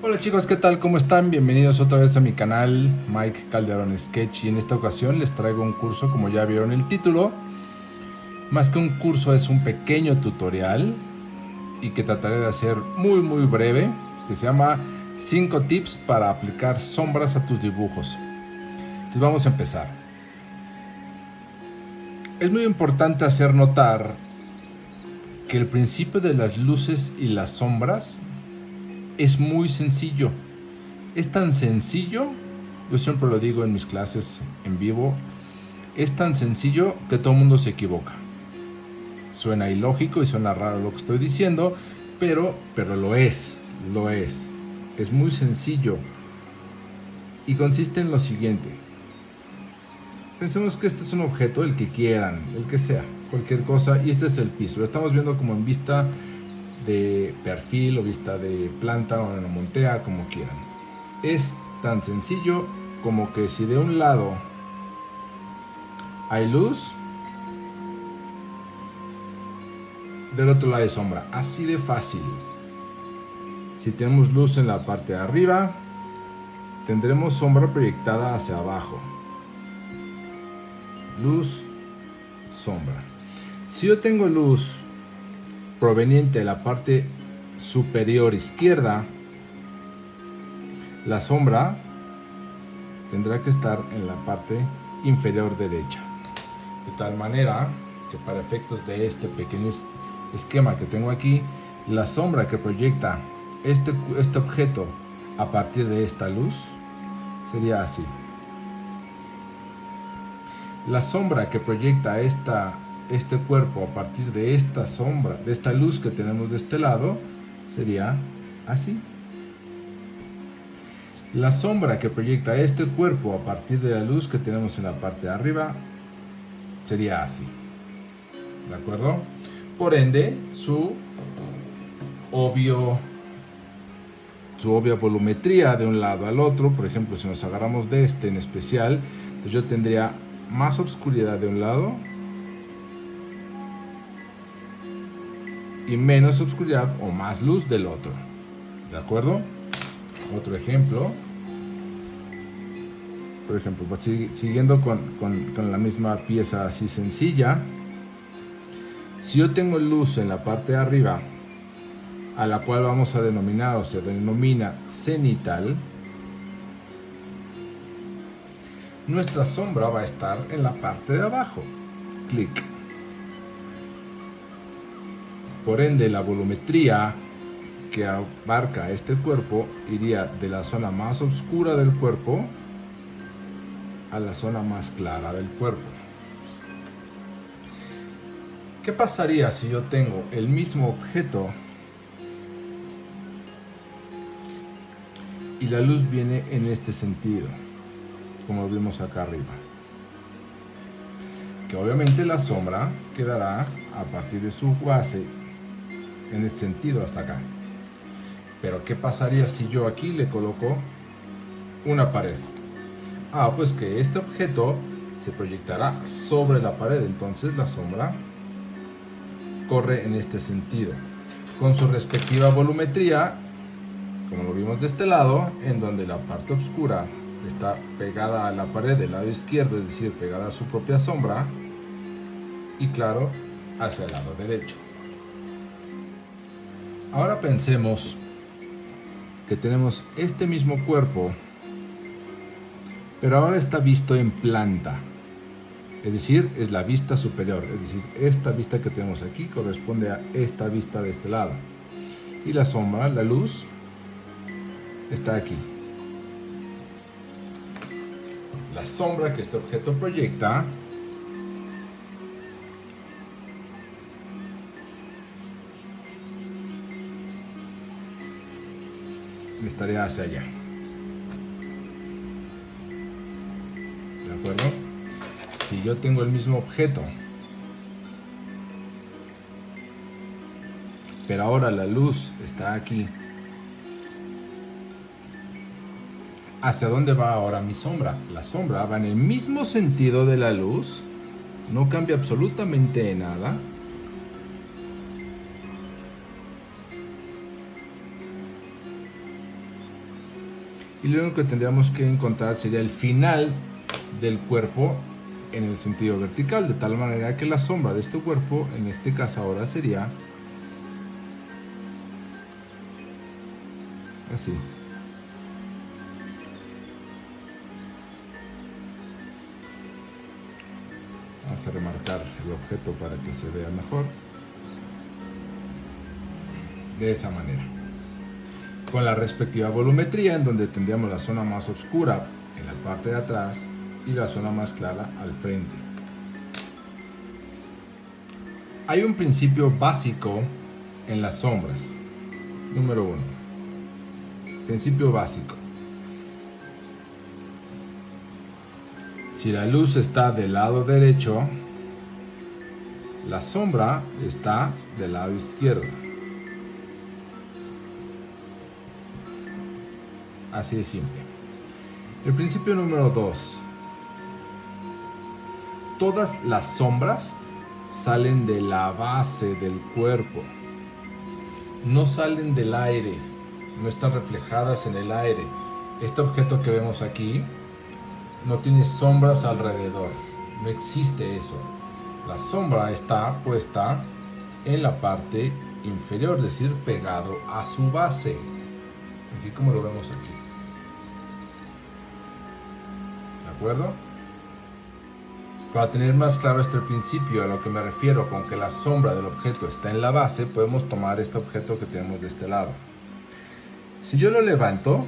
Hola chicos, ¿qué tal? ¿Cómo están? Bienvenidos otra vez a mi canal Mike Calderón Sketch, y en esta ocasión les traigo un curso, como ya vieron el título. Más que un curso, es un pequeño tutorial y que trataré de hacer muy breve, que se llama 5 tips para aplicar sombras a tus dibujos. Entonces vamos a empezar. Es muy importante hacer notar que el principio de las luces y las sombras es muy sencillo. Es tan sencillo, yo siempre lo digo en mis clases en vivo, es tan sencillo que todo el mundo se equivoca. Suena ilógico y suena raro lo que estoy diciendo, pero lo es. Es muy sencillo y consiste en lo siguiente. Pensemos que este es un objeto, el que quieran, el que sea, cualquier cosa, y este es el piso. Lo estamos viendo como en vista de perfil o vista de planta o en la montea, como quieran. Es tan sencillo como que si de un lado hay luz, del otro lado hay sombra. Así de fácil. Si tenemos luz en la parte de arriba, tendremos sombra proyectada hacia abajo. Luz, sombra. Si yo tengo luz proveniente de la parte superior izquierda, la sombra tendrá que estar en la parte inferior derecha. De tal manera que para efectos de este pequeño esquema que tengo aquí, la sombra que proyecta este objeto a partir de esta luz sería así. La sombra que proyecta este cuerpo a partir de esta sombra, de esta luz que tenemos de este lado, sería así. La sombra que proyecta este cuerpo a partir de la luz que tenemos en la parte de arriba sería así. ¿De acuerdo? Por ende, su obvia volumetría de un lado al otro, por ejemplo, si nos agarramos de este en especial, entonces yo tendría más oscuridad de un lado y menos oscuridad o más luz del otro. ¿De acuerdo? Otro ejemplo. Por ejemplo, pues siguiendo con la misma pieza así sencilla. Si yo tengo luz en la parte de arriba, a la cual vamos a denominar o se denomina cenital, nuestra sombra va a estar en la parte de abajo. Clic. Por ende, la volumetría que abarca este cuerpo iría de la zona más oscura del cuerpo a la zona más clara del cuerpo. ¿Qué pasaría si yo tengo el mismo objeto y la luz viene en este sentido, como lo vimos acá arriba? Que obviamente la sombra quedará a partir de su base en este sentido hasta acá. Pero ¿qué pasaría si yo aquí le coloco una pared? Pues que este objeto se proyectará sobre la pared, entonces la sombra corre en este sentido, con su respectiva volumetría, como lo vimos de este lado, en donde la parte oscura está pegada a la pared del lado izquierdo, es decir, pegada a su propia sombra, y claro, hacia el lado derecho. Ahora pensemos que tenemos este mismo cuerpo, pero ahora está visto en planta, es decir, es la vista superior, es decir, esta vista que tenemos aquí corresponde a esta vista de este lado, y la sombra, la luz, está aquí. La sombra que este objeto proyecta estaría hacia allá. ¿De acuerdo? Si yo tengo el mismo objeto, pero ahora la luz está aquí, ¿hacia dónde va ahora mi sombra? La sombra va en el mismo sentido de la luz, no cambia absolutamente nada. y lo único que tendríamos que encontrar sería el final del cuerpo en el sentido vertical, de tal manera que la sombra de este cuerpo, en este caso ahora sería así. Vamos a remarcar el objeto para que se vea mejor. De esa manera. Con la respectiva volumetría, en donde tendríamos la zona más oscura en la parte de atrás y la zona más clara al frente. Hay un principio básico en las sombras. Número 1. Principio básico. Si la luz está del lado derecho, la sombra está del lado izquierdo. Así de simple. El principio número 2. Todas las sombras salen de la base del cuerpo. No salen del aire, no están reflejadas en el aire. Este objeto que vemos aquí no tiene sombras alrededor, no existe eso. La sombra está puesta en la parte inferior, es decir, pegado a su base, así como lo vemos aquí. ¿De acuerdo? Para tener más claro este principio, a lo que me refiero con que la sombra del objeto está en la base, podemos tomar este objeto que tenemos de este lado. Si yo lo levanto,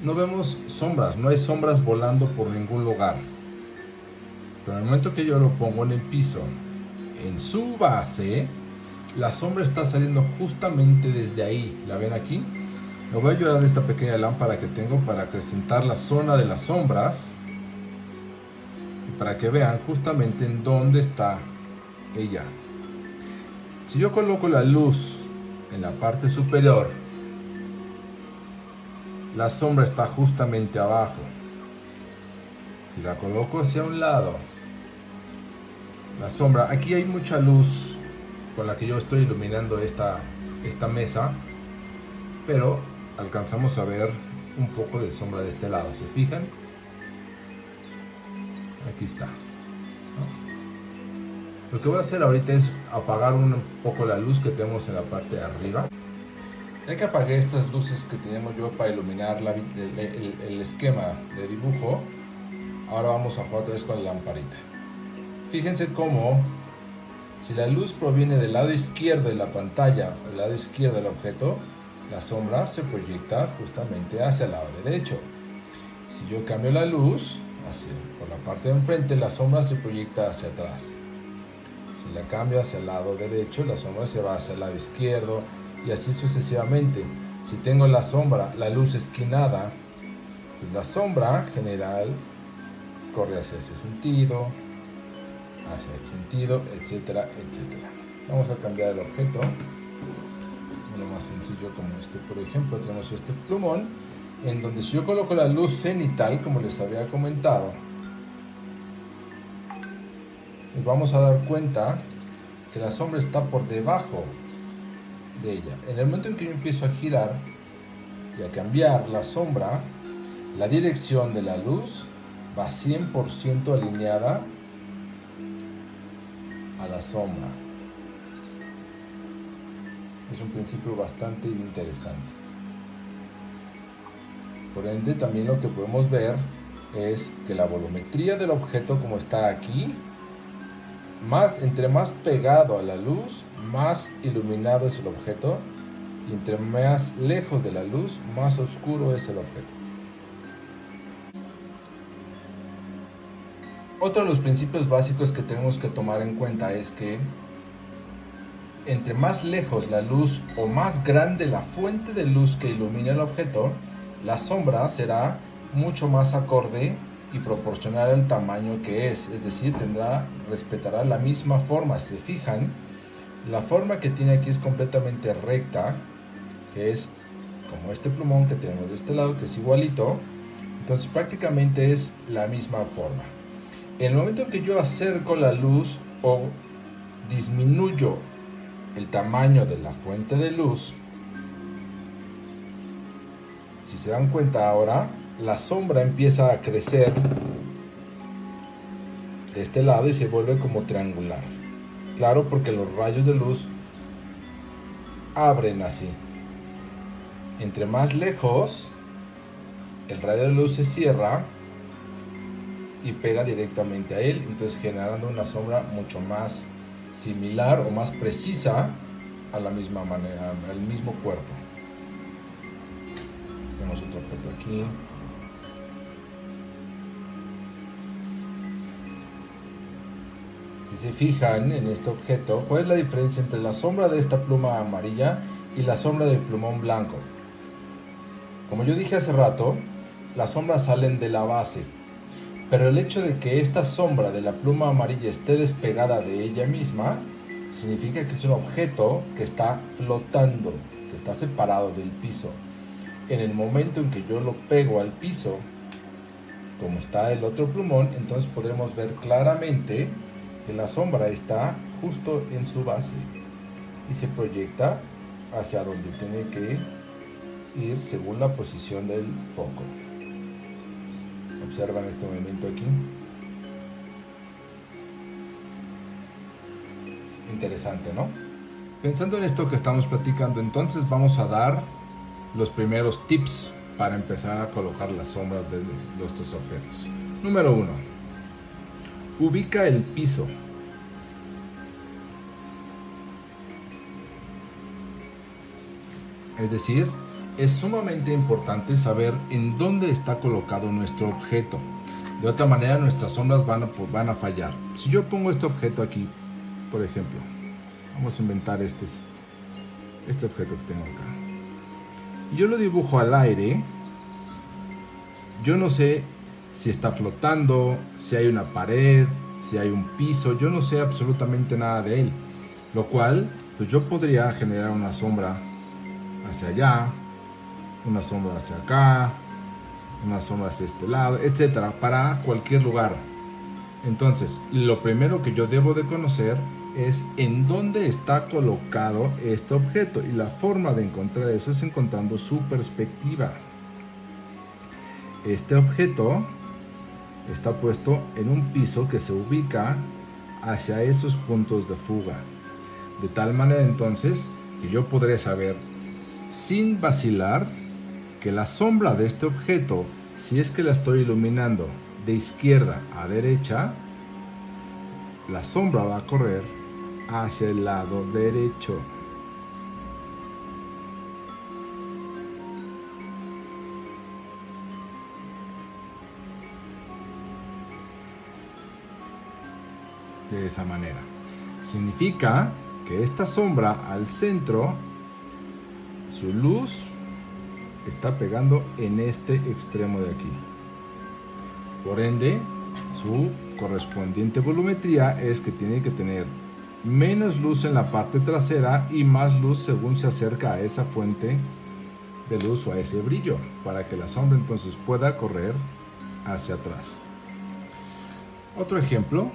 no vemos sombras, no hay sombras volando por ningún lugar. Pero en el momento que yo lo pongo en el piso, en su base, la sombra está saliendo justamente desde ahí. ¿La ven aquí? Me voy a ayudar de esta pequeña lámpara que tengo para acrecentar la zona de las sombras y para que vean justamente en dónde está ella. Si yo coloco la luz en la parte superior, la sombra está justamente abajo. Si la coloco hacia un lado, la sombra, aquí hay mucha luz con la que yo estoy iluminando esta mesa, pero alcanzamos a ver un poco de sombra de este lado. ¿Se fijan? Aquí está, ¿no? Lo que voy a hacer ahorita es apagar un poco la luz que tenemos en la parte de arriba. Ya que apagué estas luces que tenemos yo para iluminar el esquema de dibujo, ahora vamos a jugar otra vez con la lamparita. Fíjense cómo, si la luz proviene del lado izquierdo de la pantalla, del lado izquierdo del objeto, la sombra se proyecta justamente hacia el lado derecho. Si yo cambio la luz por la parte de enfrente, la sombra se proyecta hacia atrás. Si la cambio hacia el lado derecho, la sombra se va hacia el lado izquierdo, y así sucesivamente. Si tengo la luz esquinada, pues la sombra general corre hacia ese sentido, etcétera, etcétera. Vamos a cambiar el objeto. Uno más sencillo como este, por ejemplo, tenemos este plumón, en donde si yo coloco la luz cenital, como les había comentado, nos vamos a dar cuenta que la sombra está por debajo de ella. En el momento en que yo empiezo a girar y a cambiar la sombra, la dirección de la luz va 100% alineada a la sombra. Es un principio bastante interesante. Por ende, también lo que podemos ver es que la volumetría del objeto, como está aquí, entre más pegado a la luz, más iluminado es el objeto, y entre más lejos de la luz, más oscuro es el objeto. Otro de los principios básicos que tenemos que tomar en cuenta es que entre más lejos la luz o más grande la fuente de luz que ilumina el objeto, la sombra será mucho más acorde y proporcional al tamaño que es decir, respetará la misma forma. Si se fijan, la forma que tiene aquí es completamente recta, que es como este plumón que tenemos de este lado, que es igualito. Entonces prácticamente es la misma forma. En el momento en que yo acerco la luz o disminuyo el tamaño de la fuente de luz, Si se dan cuenta ahora, la sombra empieza a crecer de este lado y se vuelve como triangular. Claro, porque los rayos de luz abren así. Entre más lejos, el rayo de luz se cierra y pega directamente a él, entonces generando una sombra mucho más similar o más precisa a la misma manera, al mismo cuerpo. Tenemos otro objeto aquí. Si se fijan en este objeto, ¿cuál es la diferencia entre la sombra de esta pluma amarilla y la sombra del plumón blanco? Como yo dije hace rato, las sombras salen de la base, pero el hecho de que esta sombra de la pluma amarilla esté despegada de ella misma, significa que es un objeto que está flotando, que está separado del piso. En el momento en que yo lo pego al piso, como está el otro plumón, entonces podremos ver claramente que la sombra está justo en su base y se proyecta hacia donde tiene que ir según la posición del foco. Observan este movimiento aquí. Interesante, ¿no? Pensando en esto que estamos platicando, entonces vamos a dar los primeros tips para empezar a colocar las sombras de nuestros objetos. Número 1. Ubica el piso. Es decir, es sumamente importante saber en dónde está colocado nuestro objeto. De otra manera, nuestras sombras van a fallar. Si yo pongo este objeto aquí, por ejemplo, vamos a inventar este objeto que tengo acá. Y yo lo dibujo al aire. Yo no sé si está flotando, si hay una pared, si hay un piso. Yo no sé absolutamente nada de él. Lo cual, pues yo podría generar una sombra hacia allá, una sombra hacia acá, una sombra hacia este lado, etcétera, para cualquier lugar. Entonces, lo primero que yo debo de conocer es en dónde está colocado este objeto, y la forma de encontrar eso es encontrando su perspectiva. Este objeto está puesto en un piso que se ubica hacia esos puntos de fuga, de tal manera entonces que yo podré saber sin vacilar que la sombra de este objeto, si es que la estoy iluminando de izquierda a derecha, la sombra va a correr hacia el lado derecho. De esa manera. Significa que esta sombra al centro, su luz está pegando en este extremo de aquí. Por ende, su correspondiente volumetría es que tiene que tener menos luz en la parte trasera y más luz según se acerca a esa fuente de luz o a ese brillo, para que la sombra entonces pueda correr hacia atrás. Otro ejemplo.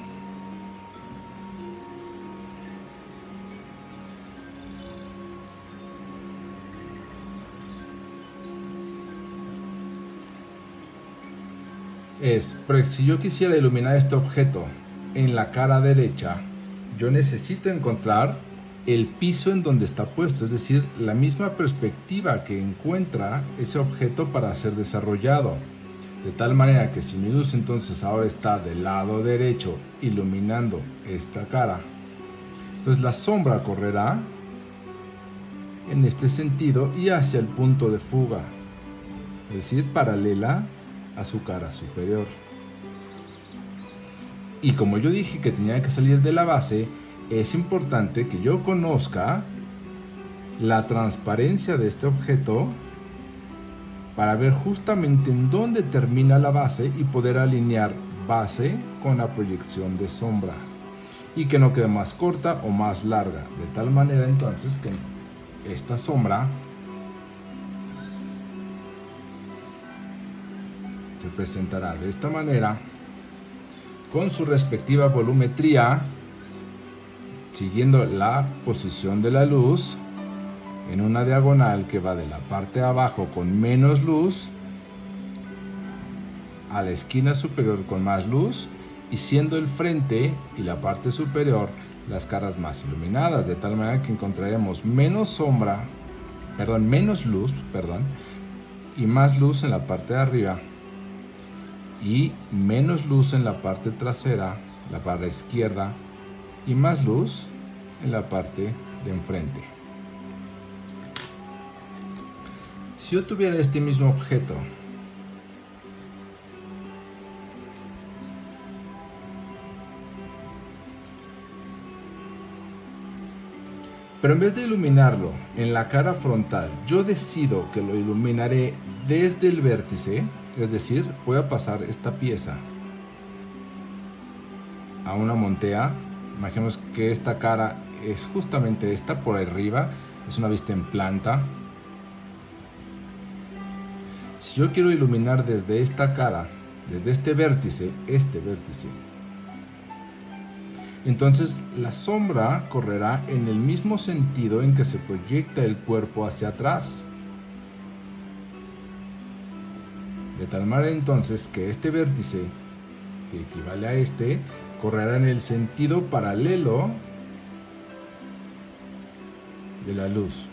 Si yo quisiera iluminar este objeto en la cara derecha, yo necesito encontrar el piso en donde está puesto, es decir, la misma perspectiva que encuentra ese objeto para ser desarrollado. De tal manera que si mi luz entonces ahora está del lado derecho iluminando esta cara, entonces la sombra correrá en este sentido y hacia el punto de fuga, es decir, paralela a su cara superior. Y como yo dije que tenía que salir de la base, es importante que yo conozca la transparencia de este objeto para ver justamente en dónde termina la base y poder alinear base con la proyección de sombra, y que no quede más corta o más larga, de tal manera entonces que esta sombra se presentará de esta manera con su respectiva volumetría, siguiendo la posición de la luz en una diagonal que va de la parte de abajo con menos luz a la esquina superior con más luz, y siendo el frente y la parte superior las caras más iluminadas, de tal manera que encontraremos menos luz, y más luz en la parte de arriba y menos luz en la parte trasera, la barra izquierda, y más luz en la parte de enfrente. Si yo tuviera este mismo objeto pero en vez de iluminarlo en la cara frontal, yo decido que lo iluminaré desde el vértice, es decir, voy a pasar esta pieza a una montea. Imaginemos que esta cara es justamente esta por arriba, es una vista en planta. Si yo quiero iluminar desde esta cara, desde este vértice, entonces la sombra correrá en el mismo sentido en que se proyecta el cuerpo hacia atrás. De tal manera entonces que este vértice, que equivale a este, correrá en el sentido paralelo de la luz.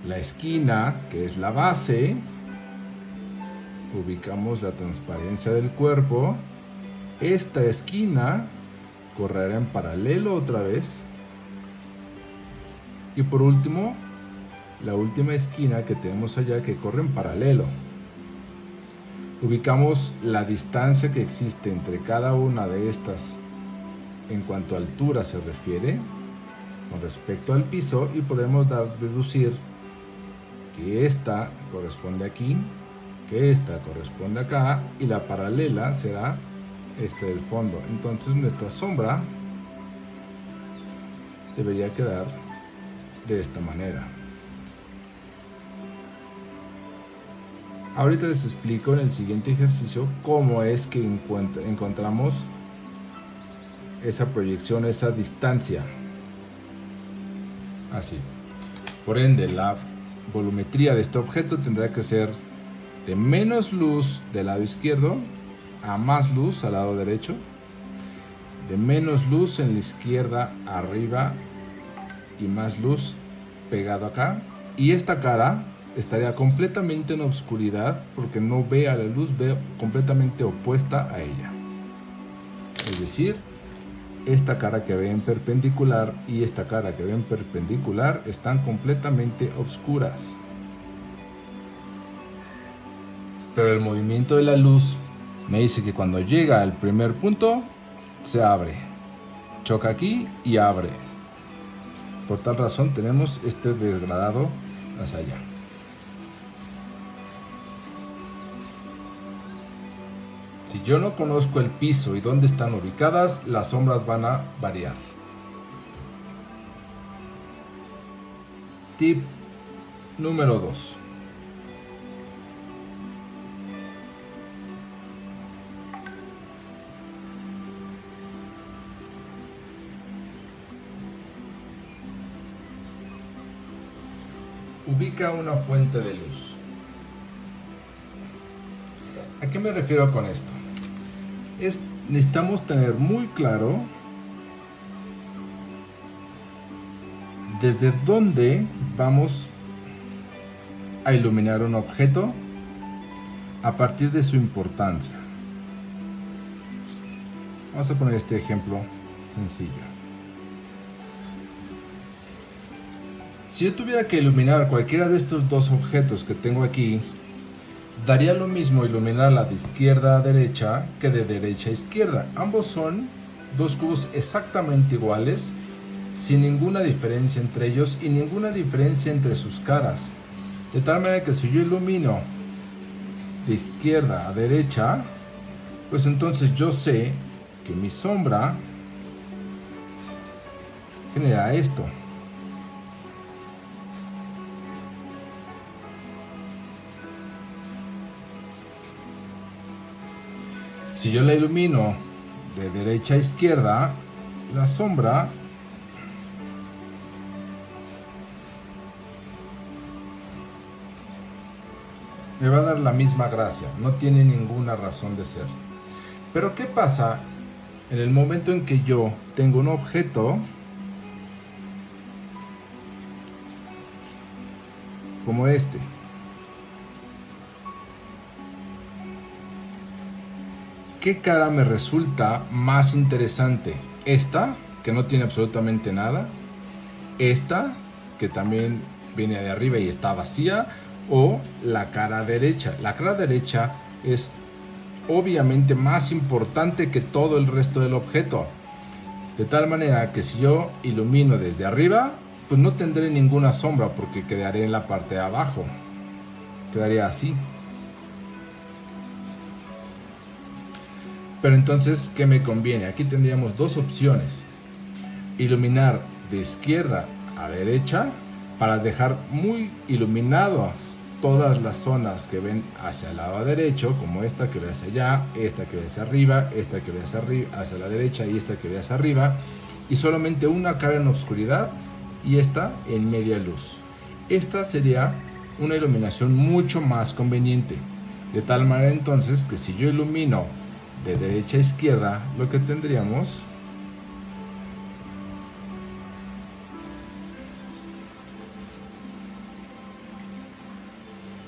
La esquina, que es la base, ubicamos la transparencia del cuerpo. Esta esquina correrá en paralelo otra vez. Y por último, la última esquina que tenemos allá que corre en paralelo. Ubicamos la distancia que existe entre cada una de estas en cuanto a altura se refiere con respecto al piso, y podemos deducir que esta corresponde aquí, que esta corresponde acá, y la paralela será este del fondo. Entonces nuestra sombra debería quedar de esta manera. Ahorita les explico en el siguiente ejercicio cómo es que encontramos esa proyección, esa distancia. Así. Por ende, la volumetría de este objeto tendrá que ser de menos luz del lado izquierdo a más luz al lado derecho, de menos luz en la izquierda arriba y más luz pegado acá, y esta cara estaría completamente en oscuridad porque no ve a la luz, ve completamente opuesta a ella. Es decir, esta cara que ve en perpendicular y esta cara que ve en perpendicular están completamente oscuras. Pero el movimiento de la luz me dice que cuando llega al primer punto, se abre. Choca aquí y abre. Por tal razón tenemos este degradado hacia allá. Si yo no conozco el piso y dónde están ubicadas, las sombras van a variar. Tip número 2. Ubica una fuente de luz. ¿A qué me refiero con esto? Necesitamos tener muy claro desde dónde vamos a iluminar un objeto a partir de su importancia. Vamos a poner este ejemplo sencillo. Si yo tuviera que iluminar cualquiera de estos dos objetos que tengo aquí, daría lo mismo iluminarla de izquierda a derecha que de derecha a izquierda. Ambos son dos cubos exactamente iguales, sin ninguna diferencia entre ellos y ninguna diferencia entre sus caras. De tal manera que si yo ilumino de izquierda a derecha, pues entonces yo sé que mi sombra genera esto. Si yo la ilumino de derecha a izquierda, la sombra me va a dar la misma gracia, no tiene ninguna razón de ser. Pero ¿qué pasa en el momento en que yo tengo un objeto como este? ¿Qué cara me resulta más interesante? ¿Esta, que no tiene absolutamente nada? ¿Esta, que también viene de arriba y está vacía? ¿O la cara derecha? La cara derecha es obviamente más importante que todo el resto del objeto. De tal manera que si yo ilumino desde arriba, pues no tendré ninguna sombra porque quedaré en la parte de abajo. Quedaría así. Pero entonces, ¿qué me conviene? Aquí tendríamos dos opciones. Iluminar de izquierda a derecha para dejar muy iluminadas todas las zonas que ven hacia el lado derecho, como esta que ve hacia allá, esta que ve hacia arriba, esta que ve hacia arriba, hacia la derecha y esta que ve hacia arriba, y solamente una cara en oscuridad y esta en media luz. Esta sería una iluminación mucho más conveniente, de tal manera entonces que si yo ilumino de derecha a izquierda, lo que tendríamos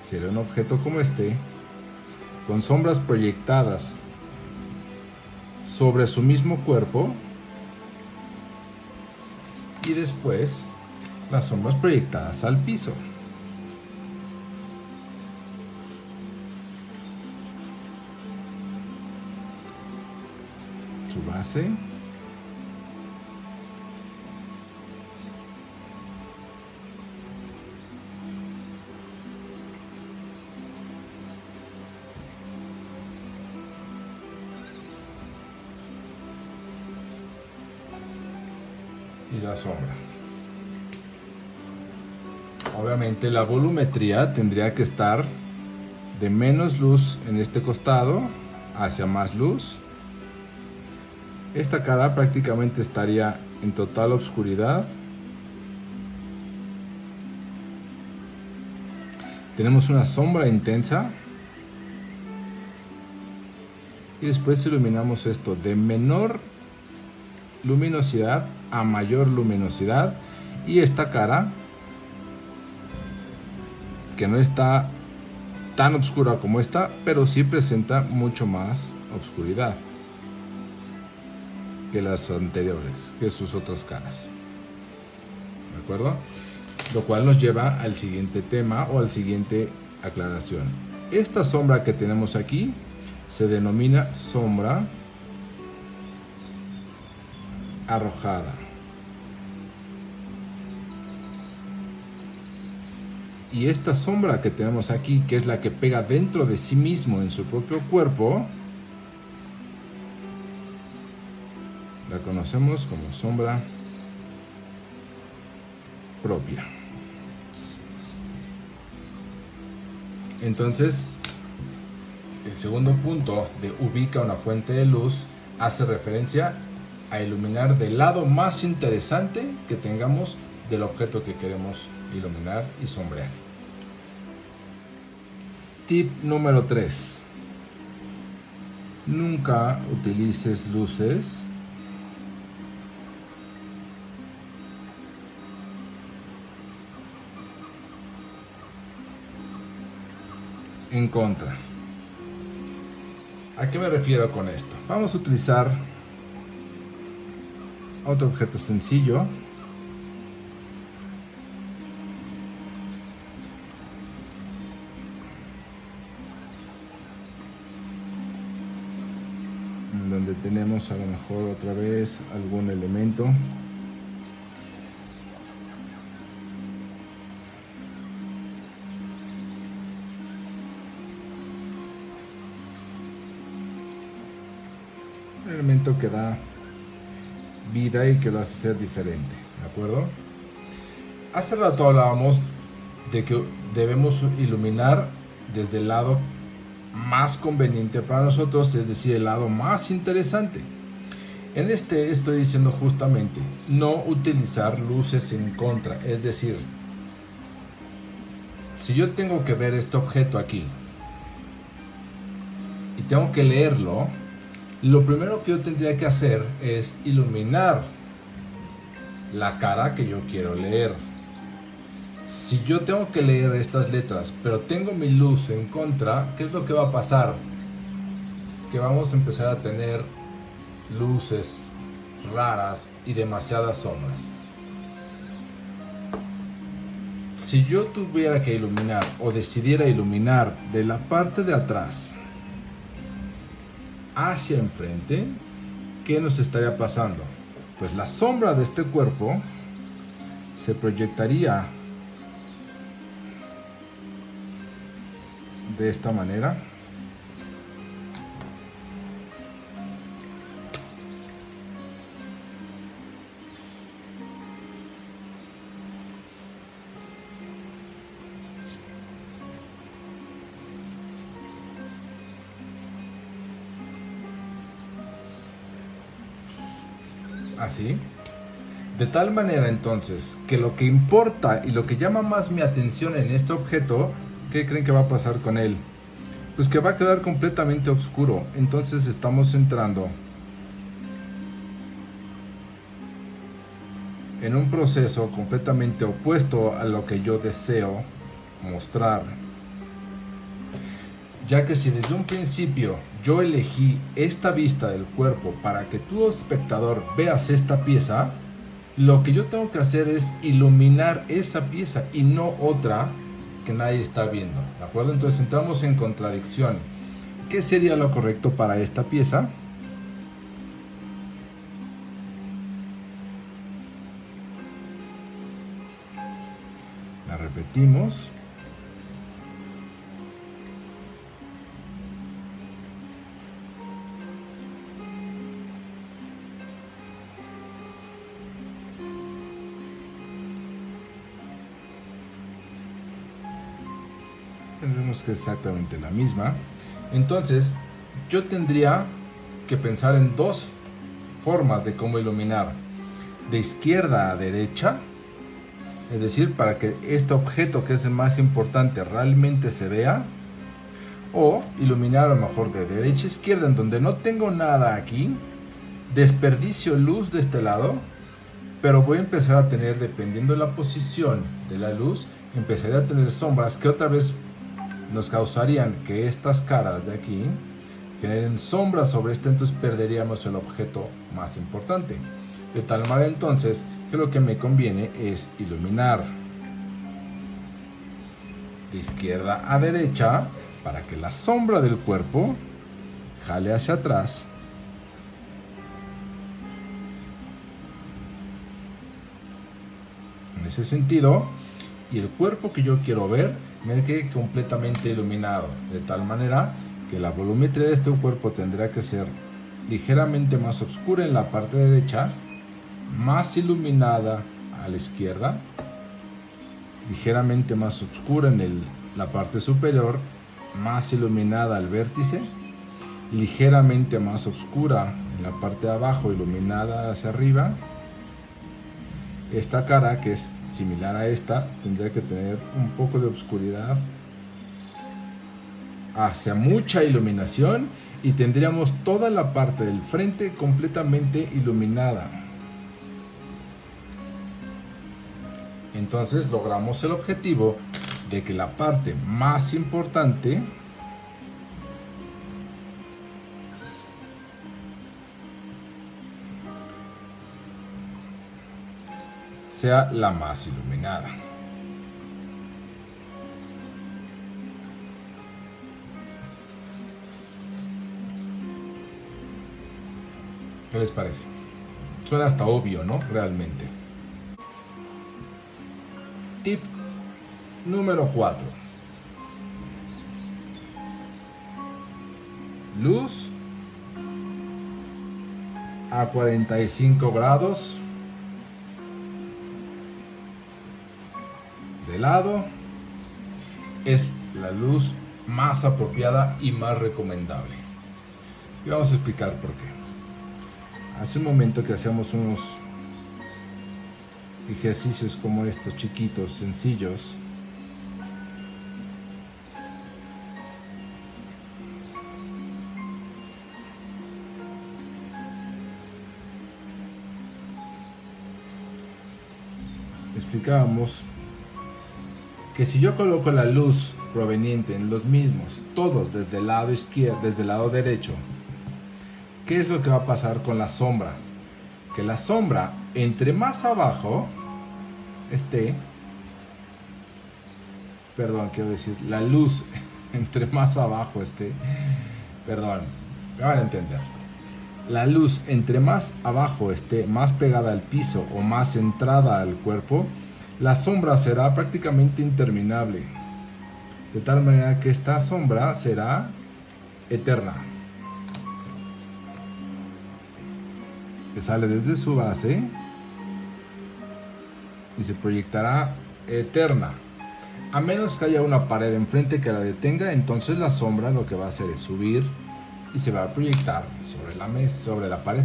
sería un objeto como este, con sombras proyectadas sobre su mismo cuerpo y después las sombras proyectadas al piso. Su base. Y la sombra. Obviamente la volumetría tendría que estar de menos luz en este costado hacia más luz. Esta cara prácticamente estaría en total oscuridad. Tenemos una sombra intensa. Y después iluminamos esto de menor luminosidad a mayor luminosidad. Y esta cara, que no está tan oscura como esta, pero sí presenta mucho más oscuridad que las anteriores, que sus otras caras. ¿De acuerdo? Lo cual nos lleva al siguiente tema o al siguiente aclaración. Esta sombra que tenemos aquí se denomina sombra arrojada. Y esta sombra que tenemos aquí, que es la que pega dentro de sí mismo en su propio cuerpo, la conocemos como sombra propia. Entonces, el segundo punto de ubica una fuente de luz hace referencia a iluminar del lado más interesante que tengamos del objeto que queremos iluminar y sombrear. Tip número 3. Nunca utilices luces en contra. ¿A qué me refiero con esto? Vamos a utilizar otro objeto sencillo. Donde tenemos a lo mejor otra vez algún elemento. Un elemento que da vida y que lo hace ser diferente, ¿de acuerdo? Hace rato hablábamos de que debemos iluminar desde el lado más conveniente para nosotros, es decir, el lado más interesante. En este estoy diciendo justamente no utilizar luces en contra, es decir, si yo tengo que ver este objeto aquí y tengo que leerlo, lo primero que yo tendría que hacer es iluminar la cara que yo quiero leer. Si yo tengo que leer estas letras, pero tengo mi luz en contra, ¿qué es lo que va a pasar? Que vamos a empezar a tener luces raras y demasiadas sombras. Si yo tuviera que iluminar o decidiera iluminar de la parte de atrás hacia enfrente, ¿qué nos estaría pasando? Pues la sombra de este cuerpo se proyectaría de esta manera. Así. De tal manera entonces que lo que importa y lo que llama más mi atención en este objeto, ¿qué creen que va a pasar con él? Pues que va a quedar completamente oscuro. Entonces estamos entrando en un proceso completamente opuesto a lo que yo deseo mostrar. Ya que si desde un principio yo elegí esta vista del cuerpo para que tú, espectador, veas esta pieza, lo que yo tengo que hacer es iluminar esa pieza y no otra que nadie está viendo, ¿de acuerdo? Entonces entramos en contradicción. ¿Qué sería lo correcto para esta pieza? La repetimos. Entendemos que es exactamente la misma. Entonces, yo tendría que pensar en dos formas de cómo iluminar. De izquierda a derecha, es decir, para que este objeto que es el más importante realmente se vea. O iluminar a lo mejor de derecha a izquierda, en donde no tengo nada aquí. Desperdicio luz de este lado, pero voy a empezar a tener, dependiendo de la posición de la luz, empezaré a tener sombras que otra vez nos causarían que estas caras de aquí generen sombras sobre este, entonces perderíamos el objeto más importante. De tal manera entonces que lo que me conviene es iluminar de izquierda a derecha para que la sombra del cuerpo jale hacia atrás en ese sentido, y el cuerpo que yo quiero ver me quede completamente iluminado, de tal manera que la volumetría de este cuerpo tendrá que ser ligeramente más oscura en la parte derecha, más iluminada a la izquierda, ligeramente más oscura en la parte superior, más iluminada al vértice, ligeramente más oscura en la parte de abajo, iluminada hacia arriba. Esta cara, que es similar a esta, tendría que tener un poco de oscuridad hacia mucha iluminación, y tendríamos toda la parte del frente completamente iluminada. Entonces logramos el objetivo de que la parte más importante sea la más iluminada. ¿Qué les parece? Suena hasta obvio, ¿no? Realmente. Tip número 4. Luz a 45 grados de lado es la luz más apropiada y más recomendable. Y vamos a explicar por qué. Hace un momento que hacíamos unos ejercicios como estos, chiquitos, sencillos, explicábamos que si yo coloco la luz proveniente en los mismos, todos desde el lado izquierdo, desde el lado derecho, ¿qué es lo que va a pasar con la sombra? Que la sombra, entre más abajo esté, la luz, entre más abajo esté, me van a entender. La luz, entre más abajo esté, más pegada al piso o más centrada al cuerpo, la sombra será prácticamente interminable. De tal manera que esta sombra será eterna. Que sale desde su base y se proyectará eterna. A menos que haya una pared enfrente que la detenga, entonces la sombra lo que va a hacer es subir y se va a proyectar sobre la mesa, sobre la pared.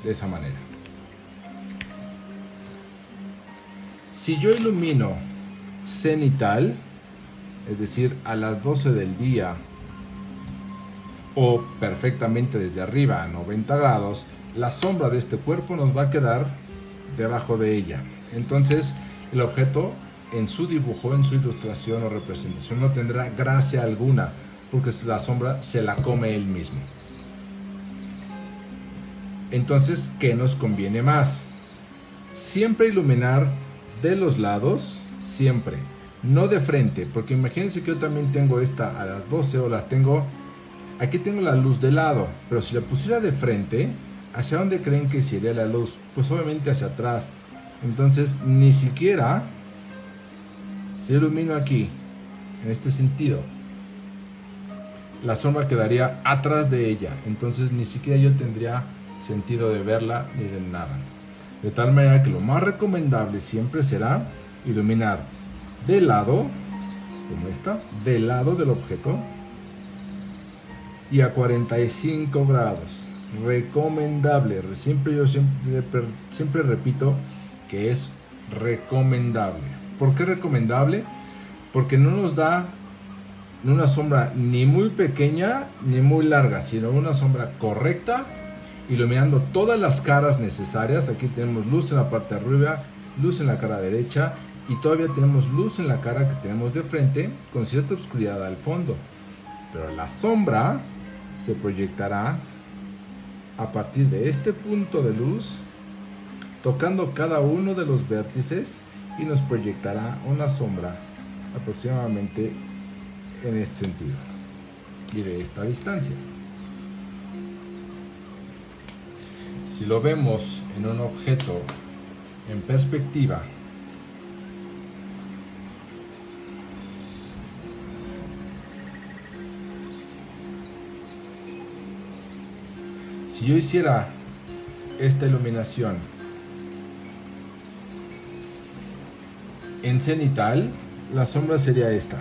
De esa manera. Si yo ilumino cenital, es decir, a las 12 del día, o perfectamente desde arriba a 90 grados, la sombra de este cuerpo nos va a quedar debajo de ella. Entonces, el objeto en su dibujo, en su ilustración o representación no tendrá gracia alguna, porque la sombra se la come él mismo. Entonces, ¿qué nos conviene más? Siempre iluminar de los lados, siempre, no de frente, porque imagínense que yo también tengo esta a las 12 o las tengo, aquí tengo la luz de lado, pero si la pusiera de frente, ¿hacia dónde creen que se iría la luz? Pues obviamente hacia atrás. Entonces, ni siquiera, si yo ilumino aquí, en este sentido, la sombra quedaría atrás de ella, entonces ni siquiera yo tendría sentido de verla ni de nada. De tal manera que lo más recomendable siempre será iluminar de lado, como esta, del lado del objeto, y a 45 grados. Recomendable. Siempre repito que es recomendable. ¿Por qué recomendable? Porque no nos da una sombra ni muy pequeña ni muy larga, sino una sombra correcta, iluminando todas las caras necesarias. Aquí tenemos luz en la parte de arriba, luz en la cara derecha, y todavía tenemos luz en la cara que tenemos de frente, con cierta oscuridad al fondo. Pero la sombra se proyectará a partir de este punto de luz, tocando cada uno de los vértices, y nos proyectará una sombra aproximadamente en este sentido y de esta distancia. Si lo vemos en un objeto en perspectiva, si yo hiciera esta iluminación en cenital, la sombra sería esta.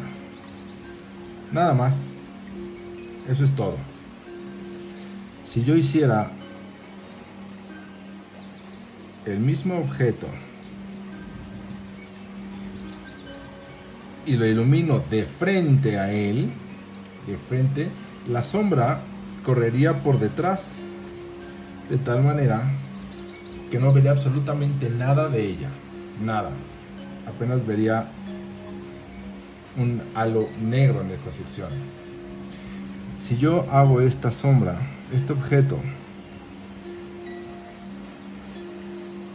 Nada más. Eso es todo. Si yo hiciera el mismo objeto y lo ilumino de frente a él, de frente, la sombra correría por detrás, de tal manera que no vería absolutamente nada de ella, nada. Apenas vería un halo negro en esta sección. Si yo hago esta sombra, este objeto,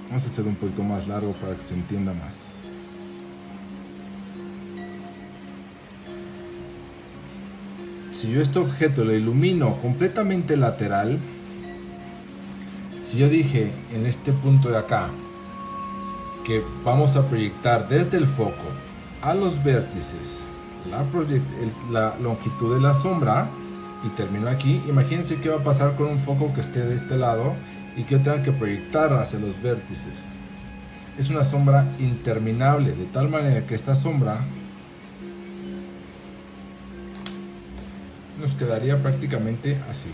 vamos a hacer un poquito más largo para que se entienda más. Si yo este objeto lo ilumino completamente lateral, si yo dije en este punto de acá que vamos a proyectar desde el foco a los vértices la longitud de la sombra y termino aquí, imagínense qué va a pasar con un foco que esté de este lado y que yo tenga que proyectar hacia los vértices. Es una sombra interminable, de tal manera que esta sombra nos quedaría prácticamente así.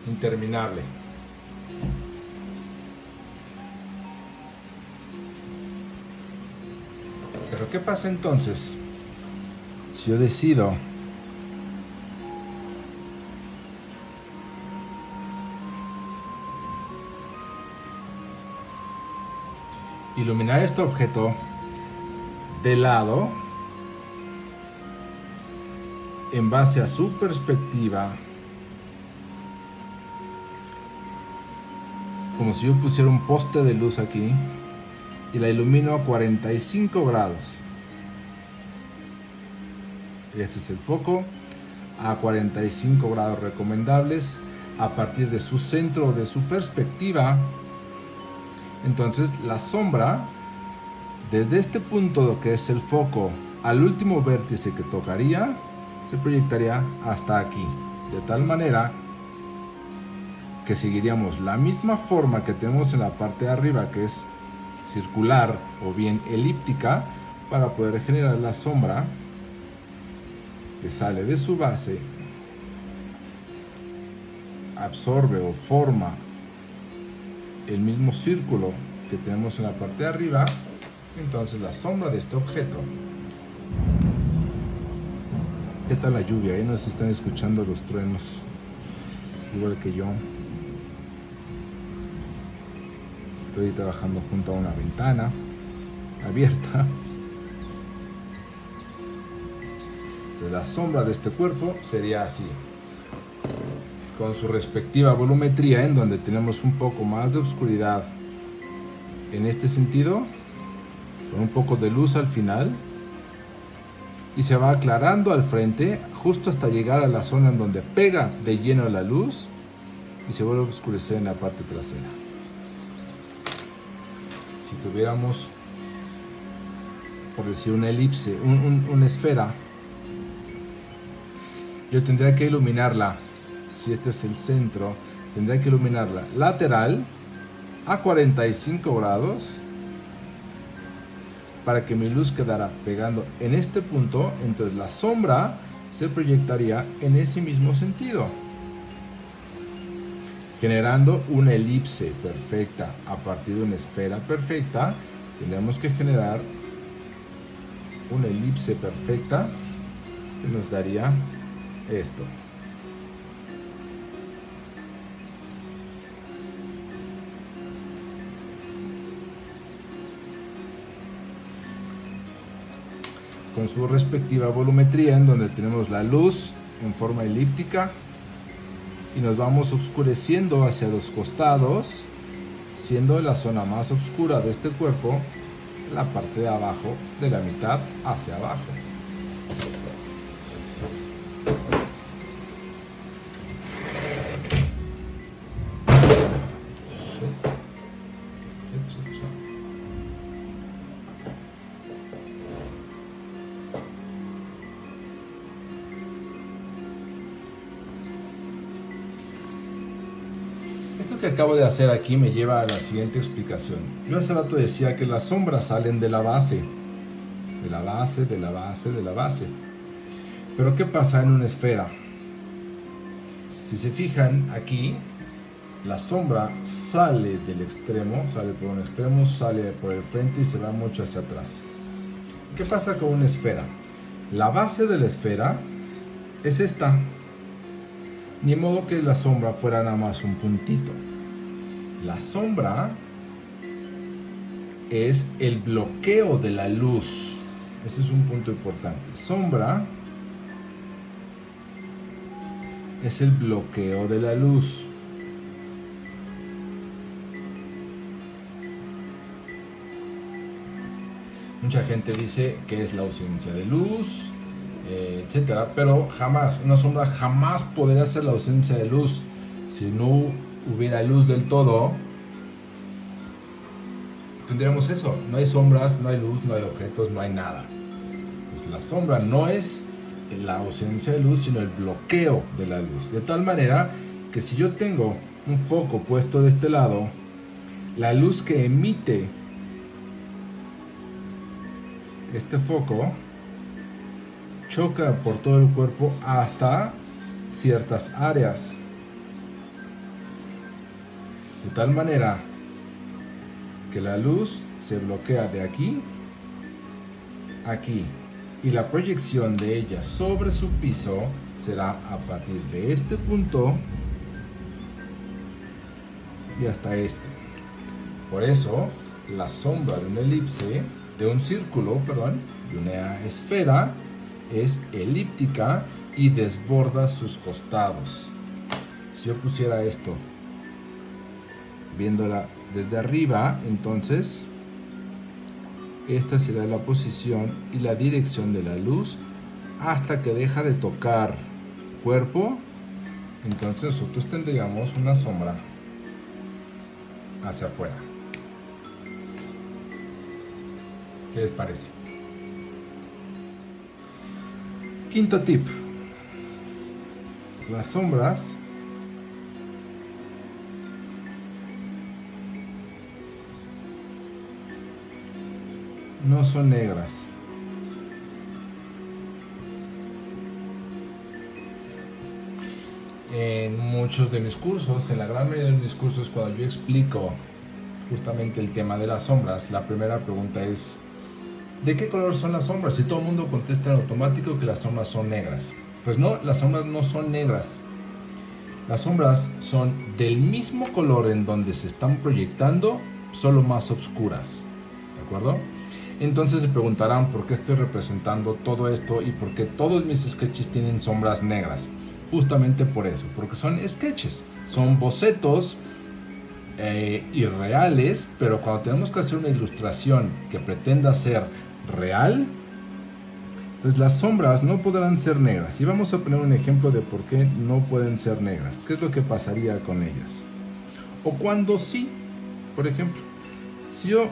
Interminable. Pero ¿qué pasa entonces si yo decido iluminar este objeto de lado en base a su perspectiva, como si yo pusiera un poste de luz aquí y la ilumino a 45 grados? Este es el foco a 45 grados recomendables a partir de su centro o de su perspectiva. Entonces la sombra, desde este punto que es el foco al último vértice que tocaría, se proyectaría hasta aquí, de tal manera que seguiríamos la misma forma que tenemos en la parte de arriba, que es circular o bien elíptica, para poder generar la sombra que sale de su base, absorbe o forma el mismo círculo que tenemos en la parte de arriba. Entonces la sombra de este objeto. ¿Qué tal la lluvia? No se están escuchando los truenos, igual que yo. Estoy trabajando junto a una ventana abierta. Entonces, la sombra de este cuerpo sería así, con su respectiva volumetría, en donde tenemos un poco más de oscuridad en este sentido, con un poco de luz al final, y se va aclarando al frente justo hasta llegar a la zona en donde pega de lleno la luz y se vuelve a oscurecer en la parte trasera. Si tuviéramos, por decir, una elipse, una esfera, yo tendría que iluminarla, si este es el centro, tendría que iluminarla lateral a 45 grados para que mi luz quedara pegando en este punto. Entonces la sombra se proyectaría en ese mismo sentido, generando una elipse perfecta. A partir de una esfera perfecta tendremos que generar una elipse perfecta que nos daría esto. Con su respectiva volumetría, en donde tenemos la luz en forma elíptica y nos vamos oscureciendo hacia los costados, siendo la zona más oscura de este cuerpo la parte de abajo, de la mitad hacia abajo. Esto que acabo de hacer aquí me lleva a la siguiente explicación. Yo hace rato decía que las sombras salen de la base, de la base, de la base, de la base. Pero ¿qué pasa en una esfera? Si se fijan aquí, la sombra sale del extremo, sale por un extremo, sale por el frente y se va mucho hacia atrás. ¿Qué pasa con una esfera? La base de la esfera es esta. Ni modo que la sombra fuera nada más un puntito. La sombra es el bloqueo de la luz. Ese es un punto importante. Sombra es el bloqueo de la luz. Mucha gente dice que es la ausencia de luz, etcétera, pero jamás, una sombra jamás podría ser la ausencia de luz. Si no hubiera luz del todo, tendríamos eso. No hay sombras, no hay luz, no hay objetos, no hay nada. Pues la sombra no es la ausencia de luz, sino el bloqueo de la luz. De tal manera que si yo tengo un foco puesto de este lado, la luz que emite este foco choca por todo el cuerpo hasta ciertas áreas, de tal manera que la luz se bloquea de aquí aquí. Y la proyección de ella sobre su piso será a partir de este punto y hasta este. Por eso, la sombra de una elipse, de un círculo, perdón, de una esfera, es elíptica y desborda sus costados. Si yo pusiera esto viéndola desde arriba, entonces esta será la posición y la dirección de la luz hasta que deja de tocar cuerpo. Entonces nosotros tendríamos una sombra hacia afuera. ¿Qué les parece? Quinto tip. Las sombras no son negras. En muchos de mis cursos, en la gran mayoría de mis cursos, cuando yo explico justamente el tema de las sombras, la primera pregunta es: ¿de qué color son las sombras? Y todo el mundo contesta en automático que las sombras son negras. Pues no, las sombras no son negras. Las sombras son del mismo color en donde se están proyectando, solo más oscuras. ¿De acuerdo? Entonces se preguntarán por qué estoy representando todo esto y por qué todos mis sketches tienen sombras negras. Justamente por eso, porque son sketches, son bocetos irreales, pero cuando tenemos que hacer una ilustración que pretenda ser real, pues las sombras no podrán ser negras. Y vamos a poner un ejemplo de por qué no pueden ser negras. ¿Qué es lo que pasaría con ellas? O cuando sí, por ejemplo, si yo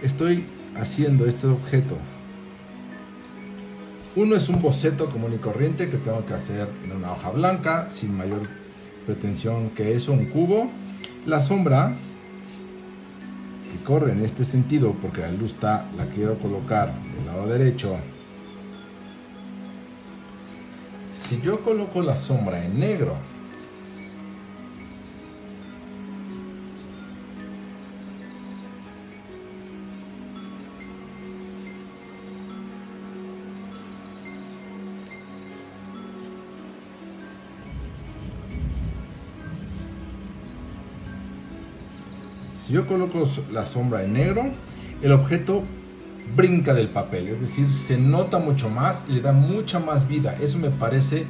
estoy haciendo este objeto, uno es un boceto común y corriente que tengo que hacer en una hoja blanca, sin mayor pretensión que eso, un cubo. La sombra que corre en este sentido, porque la luz la quiero colocar del lado derecho. Si yo coloco la sombra en negro, si yo coloco la sombra en negro, el objeto brinca del papel, es decir, se nota mucho más y le da mucha más vida. Eso me parece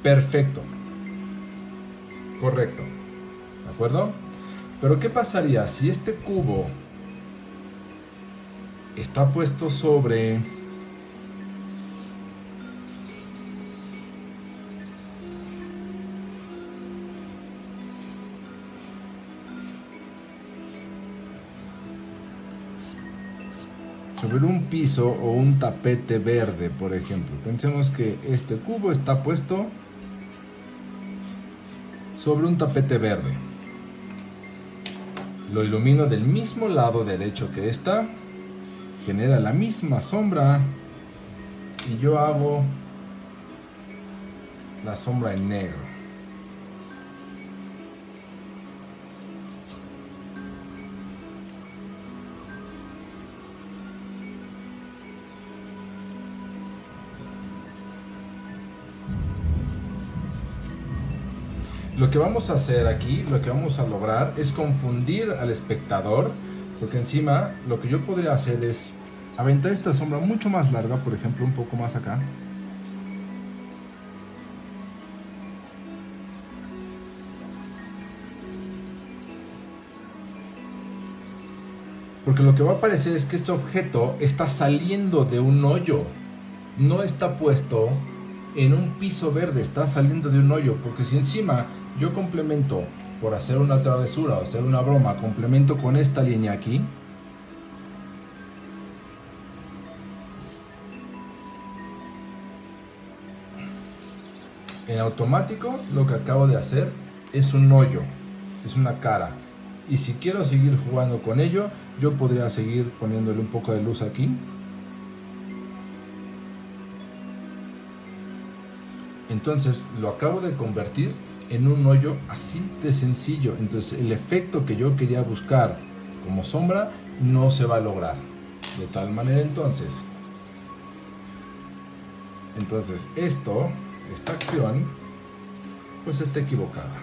perfecto, correcto, ¿de acuerdo? Pero ¿qué pasaría si este cubo está puesto sobre un piso o un tapete verde, por ejemplo? Pensemos que este cubo está puesto sobre un tapete verde. Lo ilumino del mismo lado derecho que esta, genera la misma sombra y yo hago la sombra en negro. Lo que vamos a hacer aquí, lo que vamos a lograr es confundir al espectador, porque encima lo que yo podría hacer es aventar esta sombra mucho más larga, por ejemplo, un poco más acá. Porque lo que va a parecer es que este objeto está saliendo de un hoyo, no está puesto en un piso verde, está saliendo de un hoyo. Porque si encima yo complemento, por hacer una travesura o hacer una broma, complemento con esta línea aquí, en automático lo que acabo de hacer es un hoyo, es una cara. Y si quiero seguir jugando con ello, yo podría seguir poniéndole un poco de luz aquí. Entonces lo acabo de convertir en un hoyo así de sencillo. Entonces el efecto que yo quería buscar como sombra no se va a lograr. De tal manera entonces esta acción, pues está equivocada.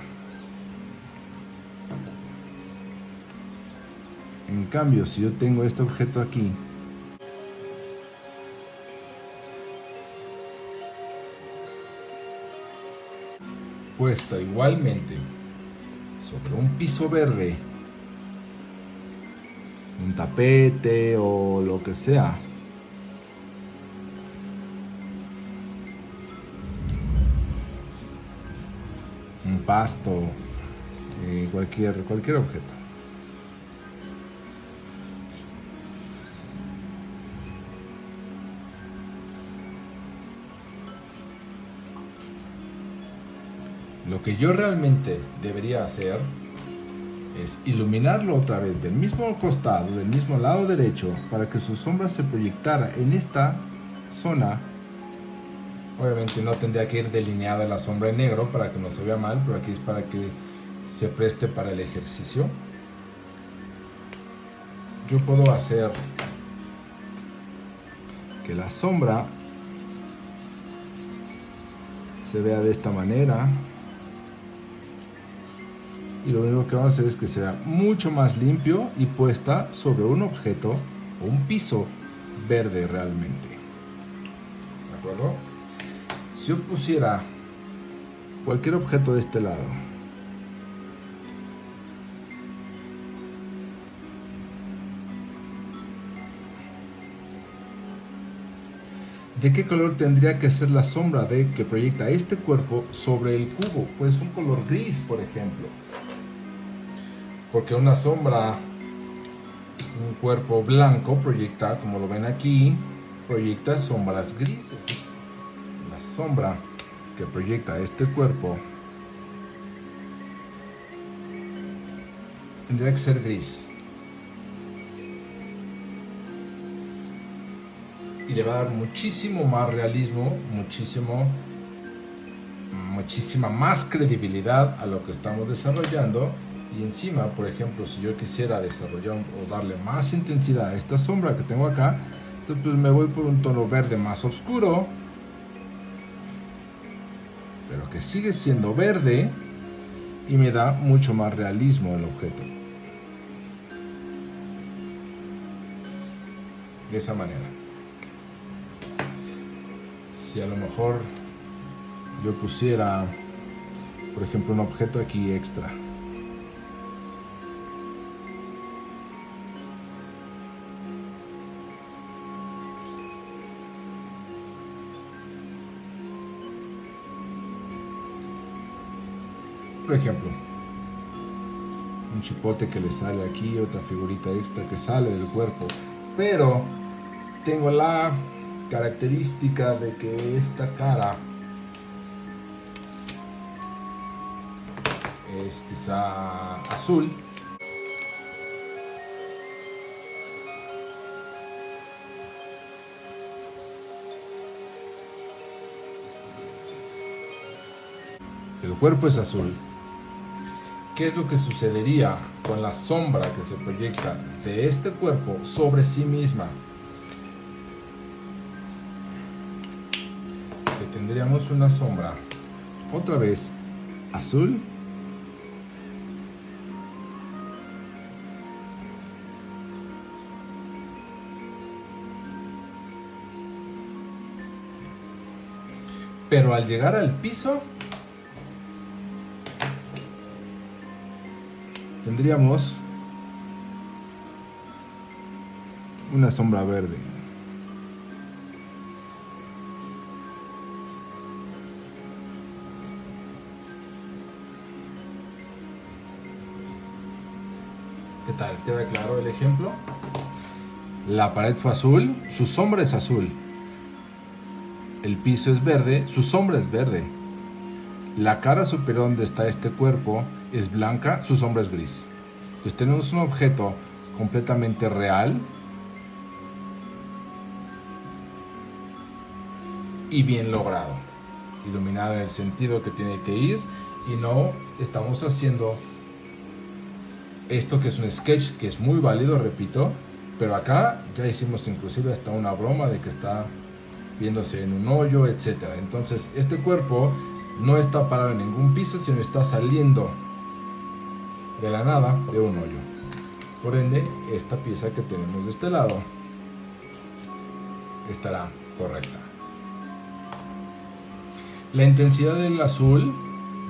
En cambio, si yo tengo este objeto aquí, puesto igualmente sobre un piso verde, un tapete o lo que sea, un pasto, cualquier objeto. Lo que yo realmente debería hacer es iluminarlo otra vez del mismo costado, del mismo lado derecho, para que su sombra se proyectara en esta zona. Obviamente no tendría que ir delineada la sombra en negro para que no se vea mal, pero aquí es para que se preste para el ejercicio. Yo puedo hacer que la sombra se vea de esta manera. Y lo único que vamos a hacer es que sea mucho más limpio y puesta sobre un objeto o un piso verde realmente. ¿De acuerdo? Si yo pusiera cualquier objeto de este lado, ¿de qué color tendría que ser la sombra que proyecta este cuerpo sobre el cubo? Pues un color gris, por ejemplo. Porque una sombra, un cuerpo blanco proyecta, como lo ven aquí, proyecta sombras grises. La sombra que proyecta este cuerpo tendría que ser gris. Y le va a dar muchísimo más realismo, muchísima más credibilidad a lo que estamos desarrollando. Y encima, por ejemplo, si yo quisiera desarrollar o darle más intensidad a esta sombra que tengo acá, entonces pues me voy por un tono verde más oscuro, pero que sigue siendo verde y me da mucho más realismo el objeto. De esa manera. Si a lo mejor yo pusiera, por ejemplo, un objeto aquí extra, por ejemplo, un chipote que le sale aquí, otra figurita extra que sale del cuerpo, pero tengo la característica de que esta cara es quizá azul. El cuerpo es azul. ¿Qué es lo que sucedería con la sombra que se proyecta de este cuerpo sobre sí misma? Que tendríamos una sombra, otra vez, azul. Pero al llegar al piso, tendríamos una sombra verde. ¿Qué tal? ¿Queda claro el ejemplo? La pared fue azul, su sombra es azul. El piso es verde, su sombra es verde. La cara superior donde está este cuerpo es blanca, su sombra es gris. Entonces tenemos un objeto completamente real y bien logrado, iluminado en el sentido que tiene que ir, y no estamos haciendo esto que es un sketch, que es muy válido, repito, Pero acá ya hicimos inclusive hasta una broma de que está viéndose en un hoyo, etcétera. Entonces este cuerpo no está parado en ningún piso, sino está saliendo de la nada de un hoyo. Por ende, esta pieza que tenemos de este lado estará correcta. La intensidad del azul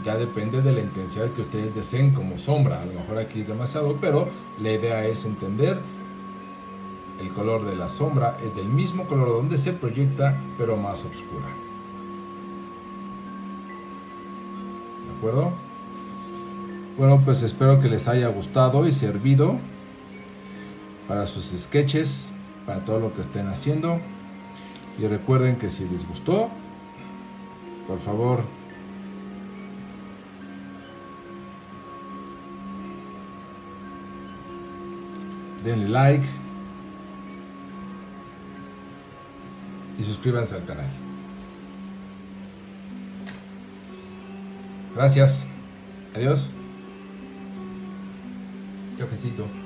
ya depende de la intensidad que ustedes deseen como sombra. A lo mejor aquí es demasiado, pero la idea es entender el color de la sombra es del mismo color donde se proyecta, pero más oscura. ¿De acuerdo? Bueno, pues espero que les haya gustado y servido para sus sketches, para todo lo que estén haciendo. Y recuerden que si les gustó, por favor, denle like y suscríbanse al canal. Gracias. Adiós. Cafecito.